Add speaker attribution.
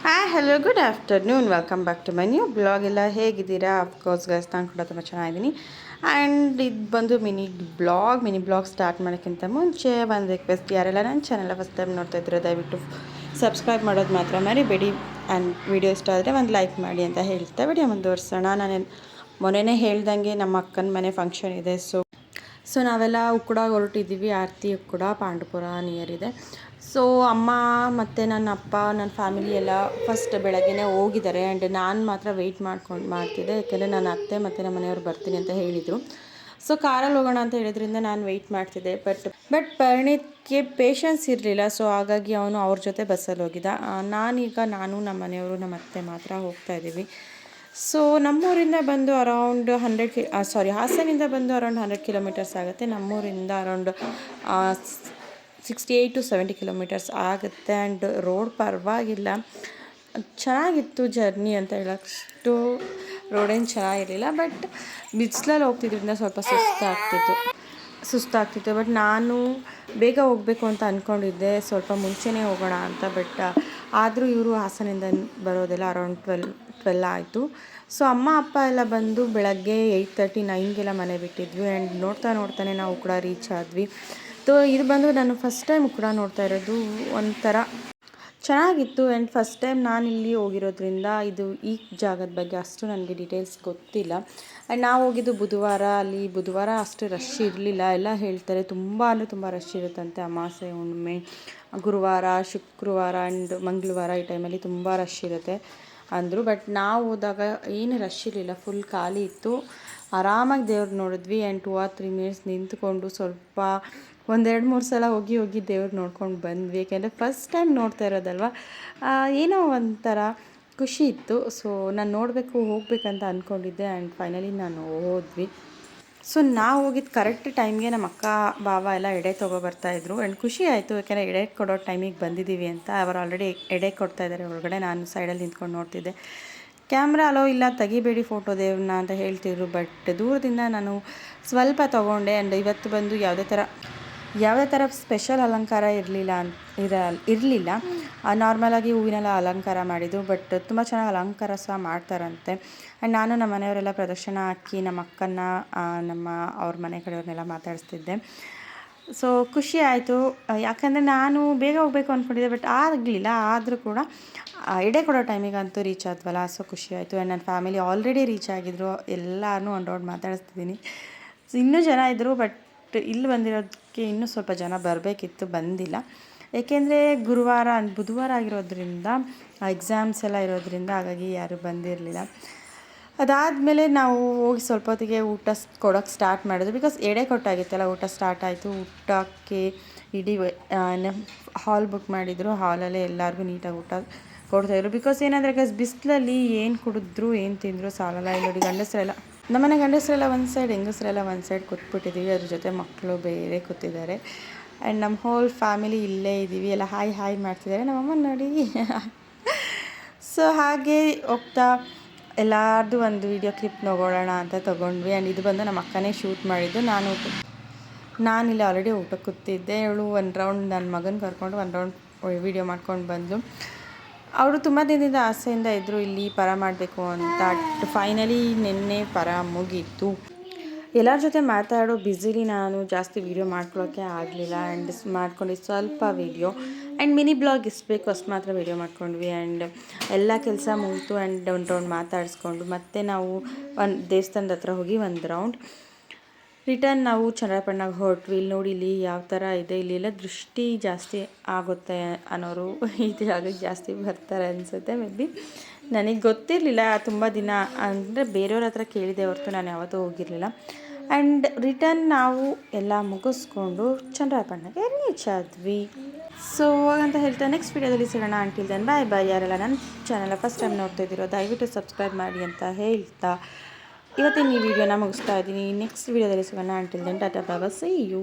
Speaker 1: Hi hello good afternoon welcome back to my new blog. ಎಲ್ಲ ಹೇಗಿದ್ದೀರಾ? Of course guys ನಾನು ಕೂಡ ತುಂಬ ಚೆನ್ನಾಗಿದ್ದೀನಿ. ಆ್ಯಂಡ್ ಇದು ಬಂದು ಮಿನಿ ಬ್ಲಾಗ್ ಸ್ಟಾರ್ಟ್ ಮಾಡೋಕ್ಕಿಂತ ಮುಂಚೆ ಒಂದು ರಿಕ್ವೆಸ್ಟ್, ಯಾರೆಲ್ಲ ನನ್ನ ಚಾನೆಲ್ ಫಸ್ಟ್ ಟೈಮ್ ನೋಡ್ತಾ ಇದ್ದೀರೋ ದಯವಿಟ್ಟು ಸಬ್ಸ್ಕ್ರೈಬ್ ಮಾಡೋದು ಮಾತ್ರ ಮರಿಬೇಡಿ. ಆ್ಯಂಡ್ ವಿಡಿಯೋ ಇಷ್ಟ ಆದರೆ ಒಂದು ಲೈಕ್ ಮಾಡಿ ಅಂತ ಹೇಳ್ತಾ ವಿಡಿಯೋ ಮುಂದುವರ್ಸೋಣ. ನಾನು ಮೊನ್ನೆನೇ ಹೇಳ್ದಂಗೆ ನಮ್ಮ ಅಕ್ಕನ ಮನೆ ಫಂಕ್ಷನ್ ಇದೆ. ಸೊ ನಾವೆಲ್ಲ ಉಕ್ಕಡ ಹೊರಟಿದ್ದೀವಿ. ಆರತಿ ಉಕ್ಕಡ ಪಾಂಡುಪುರ ನಿಯರ್ ಇದೆ. ಸೊ ಅಮ್ಮ ಮತ್ತು ನನ್ನ ಅಪ್ಪ ನನ್ನ ಫ್ಯಾಮಿಲಿ ಎಲ್ಲ ಫಸ್ಟ್ ಬೆಳಗ್ಗೆನೇ ಹೋಗಿದ್ದಾರೆ. ಆ್ಯಂಡ್ ನಾನು ಮಾತ್ರ ವೆಯ್ಟ್ ಮಾಡ್ತಿದ್ದೆ, ಯಾಕೆಂದರೆ ನನ್ನ ಅತ್ತೆ ಮತ್ತು ನಮ್ಮ ಮನೆಯವ್ರು ಬರ್ತೀನಿ ಅಂತ ಹೇಳಿದರು. ಸೊ ಕಾರಲ್ಲಿ ಹೋಗೋಣ ಅಂತ ಹೇಳಿದ್ರಿಂದ ನಾನು ವೆಯ್ಟ್ ಮಾಡ್ತಿದ್ದೆ. ಬಟ್ ಪರಿಣಿತ್ಗೆ ಪೇಷನ್ಸ್ ಇರಲಿಲ್ಲ. ಸೊ ಹಾಗಾಗಿ ಅವನು ಅವ್ರ ಜೊತೆ ಬಸ್ಸಲ್ಲಿ ಹೋಗಿದ್ದ. ನಾನು ನಮ್ಮ ಮನೆಯವರು ನಮ್ಮ ಅತ್ತೆ ಮಾತ್ರ ಹೋಗ್ತಾ ಇದ್ದೀವಿ. ಸೊ ನಮ್ಮೂರಿಂದ ಬಂದು ಅರೌಂಡ್ ಹಾಸನಿಂದ ಬಂದು ಅರೌಂಡ್ 100 ಕಿಲೋಮೀಟರ್ಸ್ ಆಗುತ್ತೆ. ನಮ್ಮೂರಿಂದ ಅರೌಂಡ್ 68 to 70 ಕಿಲೋಮೀಟರ್ಸ್ ಆಗುತ್ತೆ. ಆ್ಯಂಡ್ ರೋಡ್ ಪರವಾಗಿಲ್ಲ, ಚೆನ್ನಾಗಿತ್ತು ಜರ್ನಿ ಅಂತ ಹೇಳೋಷ್ಟು ರೋಡೇನು ಚೆನ್ನಾಗಿರಲಿಲ್ಲ. ಬಟ್ ಬಿಸಿಲಲ್ಲಿ ಹೋಗ್ತಿದ್ರಿಂದ ಸ್ವಲ್ಪ ಸುಸ್ತಾಗ್ತಿತ್ತು. ಬಟ್ ನಾನು ಬೇಗ ಹೋಗಬೇಕು ಅಂತ ಅಂದ್ಕೊಂಡಿದ್ದೆ, ಸ್ವಲ್ಪ ಮುಂಚೆನೇ ಹೋಗೋಣ ಅಂತ. ಬಟ್ ಆದರೂ ಇವರು ಹಾಸನಿಂದ ಬರೋದೆಲ್ಲ ಅರೌಂಡ್ 12 ಆಯಿತು. ಸೊ ಅಮ್ಮ ಅಪ್ಪ ಎಲ್ಲ ಬಂದು ಬೆಳಗ್ಗೆ 8:30 9ಗೆಲ್ಲ ಮನೆ ಬಿಟ್ಟಿದ್ವಿ. ಆ್ಯಂಡ್ ನೋಡ್ತಾನೆ ನಾವು ಕೂಡ ರೀಚ್ ಆದ್ವಿ. ಇದು ಬಂದು ನಾನು ಫಸ್ಟ್ ಟೈಮ್ ಕೂಡ ನೋಡ್ತಾ ಇರೋದು, ಒಂಥರ ಚೆನ್ನಾಗಿತ್ತು. ಆ್ಯಂಡ್ ಫಸ್ಟ್ ಟೈಮ್ ನಾನು ಇಲ್ಲಿ ಹೋಗಿರೋದ್ರಿಂದ ಈ ಜಾಗದ ಬಗ್ಗೆ ಅಷ್ಟು ನನಗೆ ಡೀಟೇಲ್ಸ್ ಗೊತ್ತಿಲ್ಲ. ಆ್ಯಂಡ್ ನಾವು ಹೋಗಿದ್ದು ಬುಧವಾರ ಅಷ್ಟು ರಶ್ ಇರಲಿಲ್ಲ. ಎಲ್ಲ ಹೇಳ್ತಾರೆ ತುಂಬ ರಶ್ ಇರುತ್ತಂತೆ. ಅಮಾವಾಸ್ಯೆ, ಹುಣ್ಣಿಮೆ, ಗುರುವಾರ, ಶುಕ್ರವಾರ ಆ್ಯಂಡ್ ಮಂಗಳವಾರ ಈ ಟೈಮಲ್ಲಿ ತುಂಬ ರಶ್ ಇರುತ್ತೆ ಅಂದರು. ಬಟ್ ನಾವು ಹೋದಾಗ ಏನು ರಶ್ ಇರಲಿಲ್ಲ, ಫುಲ್ ಖಾಲಿ ಇತ್ತು. ಆರಾಮಾಗಿ ದೇವ್ರು ನೋಡಿದ್ವಿ. ಆ್ಯಂಡ್ 2 or 3 ಮಿನಿಟ್ಸ್ ನಿಂತ್ಕೊಂಡು ಸ್ವಲ್ಪ 1-2-3 ಸಲ ಹೋಗಿ ದೇವ್ರು ನೋಡ್ಕೊಂಡು ಬಂದ್ವಿ. ಯಾಕೆಂದರೆ ಫಸ್ಟ್ ಟೈಮ್ ನೋಡ್ತಾ ಇರೋದಲ್ವ, ಏನೋ ಒಂಥರ ಖುಷಿ ಇತ್ತು. ಸೊ ನಾನು ಹೋಗ್ಬೇಕಂತ ಅಂದ್ಕೊಂಡಿದ್ದೆ. ಆ್ಯಂಡ್ ಫೈನಲಿ ನಾನು ಹೋದ್ವಿ. ಸೊ ನಾವು ಹೋಗಿದ್ದು ಕರೆಕ್ಟ್ ಟೈಮ್ಗೆ ನಮ್ಮ ಅಕ್ಕ ಬಾವ ಎಲ್ಲ ಎಡೆ ತೊಗೊಬರ್ತಾಯಿದ್ರು. ಆ್ಯಂಡ್ ಖುಷಿ ಆಯಿತು, ಯಾಕೆಂದರೆ ಎಡೆ ಕೊಡೋ ಟೈಮಿಗೆ ಬಂದಿದ್ದೀವಿ ಅಂತ. ಅವರು ಆಲ್ರೆಡಿ ಎಡೆ ಕೊಡ್ತಾಯಿದ್ದಾರೆ ಒಳಗಡೆ. ನಾನು ಸೈಡಲ್ಲಿ ನಿಂತ್ಕೊಂಡು ನೋಡ್ತಿದ್ದೆ. ಕ್ಯಾಮ್ರಾ ಅಲೋ ಇಲ್ಲ, ತೆಗಿಬೇಡಿ ಫೋಟೋ ದೇವ್ರನ್ನ ಅಂತ ಹೇಳ್ತಿದ್ರು. ಬಟ್ ದೂರದಿಂದ ನಾನು ಸ್ವಲ್ಪ ತೊಗೊಂಡೆ. ಆ್ಯಂಡ್ ಇವತ್ತು ಬಂದು ಯಾವುದೇ ಥರ ಸ್ಪೆಷಲ್ ಅಲಂಕಾರ ಇರಲಿಲ್ಲ. ನಾರ್ಮಲಾಗಿ ಹೂವಿನೆಲ್ಲ ಅಲಂಕಾರ ಮಾಡಿದರು. ಬಟ್ ತುಂಬ ಚೆನ್ನಾಗಿ ಅಲಂಕಾರ ಸಹ ಮಾಡ್ತಾರಂತೆ. ಆ್ಯಂಡ್ ನಾನು ನಮ್ಮ ಮನೆಯವರೆಲ್ಲ ಪ್ರದಕ್ಷಿಣೆ ಹಾಕಿ ನಮ್ಮ ಅಕ್ಕನ ಅವ್ರ ಮನೆ ಕಡೆಯವ್ರನ್ನೆಲ್ಲ ಮಾತಾಡಿಸ್ತಿದ್ದೆ. ಸೊ ಖುಷಿ ಆಯಿತು, ಯಾಕಂದರೆ ನಾನು ಬೇಗ ಹೋಗಬೇಕು ಅಂದ್ಕೊಂಡಿದ್ದೆ. ಬಟ್ ಆಗಲಿಲ್ಲ. ಆದರೂ ಕೂಡ ಎಡೆ ಕೊಡೋ ಟೈಮಿಗಂತೂ ರೀಚ್ ಆದ್ವಲ್ಲ, ಸೊ ಖುಷಿ ಆಯಿತು. ಆ್ಯಂಡ್ ನನ್ನ ಫ್ಯಾಮಿಲಿ ಆಲ್ರೆಡಿ ರೀಚ್ ಆಗಿದ್ರು. ಎಲ್ಲರೂ ಒಂದು ರೌಂಡ್ ಮಾತಾಡಿಸ್ತಿದ್ದೀನಿ. ಇನ್ನೂ ಜನ ಇದ್ದರು. ಬಟ್ ಇಲ್ಲಿ ಬಂದಿರೋದಕ್ಕೆ ಇನ್ನೂ ಸ್ವಲ್ಪ ಜನ ಬರಬೇಕಿತ್ತು, ಬಂದಿಲ್ಲ. ಏಕೆಂದರೆ ಬುಧವಾರ ಆಗಿರೋದ್ರಿಂದ ಎಕ್ಸಾಮ್ಸ್ ಎಲ್ಲ ಇರೋದ್ರಿಂದ ಹಾಗಾಗಿ ಯಾರೂ ಬಂದಿರಲಿಲ್ಲ. ಅದಾದಮೇಲೆ ನಾವು ಹೋಗಿ ಸ್ವಲ್ಪ ಹೊತ್ತಿಗೆ ಊಟ ಕೊಡೋಕ್ಕೆ ಸ್ಟಾರ್ಟ್ ಮಾಡಿದ್ವಿ. ಬಿಕಾಸ್ ಎಡೆ ಕೊಟ್ಟಾಗಿತ್ತಲ್ಲ, ಊಟ ಸ್ಟಾರ್ಟ್ ಆಯಿತು. ಊಟಕ್ಕೆ ಇಡೀ ಹಾಲ್ ಬುಕ್ ಮಾಡಿದರು. ಹಾಲಲ್ಲೇ ಎಲ್ಲರಿಗೂ ನೀಟಾಗಿ ಊಟ ಕೊಡ್ತಾಯಿದ್ರು. ಬಿಕಾಸ್ ಏನಂದರೆ ಬಿಸಿಲಲ್ಲಿ ಏನು ಕುಡಿದ್ರು ಏನು ತಿಂದರು ಸಾಲಲ್ಲ. ಇಲ್ಲಿ ನೋಡಿ ನಮ್ಮನೆ ಗಂಡಸರೆಲ್ಲ ಒಂದು ಸೈಡ್, ಹೆಂಗಸರೆಲ್ಲ ಒಂದು ಸೈಡ್ ಕೂತ್ಬಿಟ್ಟಿದ್ದೀವಿ. ಅದ್ರ ಜೊತೆ ಮಕ್ಕಳು ಬೇರೆ ಕೂತಿದ್ದಾರೆ. ಆ್ಯಂಡ್ ನಮ್ಮ ಹೋಲ್ ಫ್ಯಾಮಿಲಿ ಇಲ್ಲೇ ಇದ್ದೀವಿ. ಎಲ್ಲ ಹಾಯ್ ಮಾಡ್ತಿದ್ದಾರೆ. ನಮ್ಮಮ್ಮ ನೋಡಿ. ಸೊ ಹಾಗೆ ಹೋಗ್ತಾ ಎಲ್ಲರದ್ದು ಒಂದು ವೀಡಿಯೋ ಕ್ಲಿಪ್ ನೋಡೋಣ ಅಂತ ತೊಗೊಂಡ್ವಿ. ಆ್ಯಂಡ್ ಇದು ಬಂದು ನಮ್ಮ ಅಕ್ಕನೇ ಶೂಟ್ ಮಾಡಿದ್ದು. ನಾನಿಲ್ಲಿ ಆಲ್ರೆಡಿ ಊಟಕ್ಕೆ ಕೂತಿದ್ದೆ. ಇವಳು ಒಂದು ರೌಂಡ್ ನನ್ನ ಮಗನ ಕರ್ಕೊಂಡು ಒಂದು ರೌಂಡ್ ವೀಡಿಯೋ ಮಾಡ್ಕೊಂಡು ಬಂದು. ಅವರು ತುಂಬ ದಿನದಿಂದ ಆಸೆಯಿಂದ ಇದ್ದರು ಇಲ್ಲಿ ಪರ ಮಾಡಬೇಕು ಅಂತ. ಫೈನಲಿ ನಿನ್ನೆ ಪರ ಮುಗೀತು. ಎಲ್ಲರ ಜೊತೆ ಮಾತಾಡೋ ಬ್ಯುಸಿಲಿ ನಾನು ಜಾಸ್ತಿ ವೀಡಿಯೋ ಮಾಡ್ಕೊಳ್ಳೋಕ್ಕೆ ಆಗಲಿಲ್ಲ. ಆ್ಯಂಡ್ ಮಾಡ್ಕೊಂಡು ಸ್ವಲ್ಪ ವೀಡಿಯೋ ಆ್ಯಂಡ್ ಮಿನಿ ಬ್ಲಾಗ್ ಎಷ್ಟು ಬೇಕು ಅಷ್ಟು ಮಾತ್ರ ವೀಡಿಯೋ ಮಾಡ್ಕೊಂಡ್ವಿ. ಆ್ಯಂಡ್ ಎಲ್ಲ ಕೆಲಸ ಮುಗಿತು. ಆ್ಯಂಡ್ ಒಂದು ರೌಂಡ್ ಮಾತಾಡಿಸ್ಕೊಂಡು ಮತ್ತೆ ನಾವು ಒಂದು ದೇವಸ್ಥಾನದ ಹತ್ರ ಹೋಗಿ ಒಂದು ರೌಂಡ್ ರಿಟರ್ನ್ ನಾವು ಚನ್ನರಾಯಪಟ್ಟಣಕ್ಕೆ ಹೊರಟ್ವಿ. ಇಲ್ಲಿ ನೋಡಿ, ಇಲ್ಲಿ ಯಾವ ಥರ ಇದೆ, ಇಲ್ಲೆಲ್ಲ ದೃಷ್ಟಿ ಜಾಸ್ತಿ ಆಗುತ್ತೆ ಅನ್ನೋರು ಈ ಜಾಗಕ್ಕೆ ಜಾಸ್ತಿ ಬರ್ತಾರೆ ಅನಿಸುತ್ತೆ. ಮೇ ಬಿ ನನಗೆ ಗೊತ್ತಿರಲಿಲ್ಲ. ತುಂಬ ದಿನ ಅಂದರೆ ಬೇರೆಯವ್ರ ಹತ್ರ ಕೇಳಿದೆ ಹೊರತು ನಾನು ಯಾವತ್ತೂ ಹೋಗಿರಲಿಲ್ಲ. ಆ್ಯಂಡ್ ರಿಟರ್ನ್ ನಾವು ಎಲ್ಲ ಮುಗಿಸ್ಕೊಂಡು ಚನ್ನರಾಯಪಟ್ಟಣಕ್ಕೆ ರೀಚ್ ಆದ್ವಿ. ಸೊ ಅಂತ ಹೇಳ್ತಾ ನೆಕ್ಸ್ಟ್ ವೀಡಿಯೋದಲ್ಲಿ ಸಿಗೋಣ. Until then bye. ಯಾರೆಲ್ಲ ನನ್ನ ಚಾನಲ್ ಫಸ್ಟ್ ಟೈಮ್ ನೋಡ್ತಾ ಇದ್ದೀರೋ ದಯವಿಟ್ಟು ಸಬ್ಸ್ಕ್ರೈಬ್ ಮಾಡಿ ಅಂತ ಹೇಳ್ತಾ ಇವತ್ತಿನ ಈ ವಿಡಿಯೋನ ಮುಗಿಸ್ತಾ ಇದ್ದೀನಿ. ನೆಕ್ಸ್ಟ್ ವೀಡಿಯೋದಲ್ಲಿ ಸಿಗೋಣ. ಅಂಟಿಲ್ ದೆನ್ ಟಾಟಾ ಬಾಯ್, ಸೀ ಯು.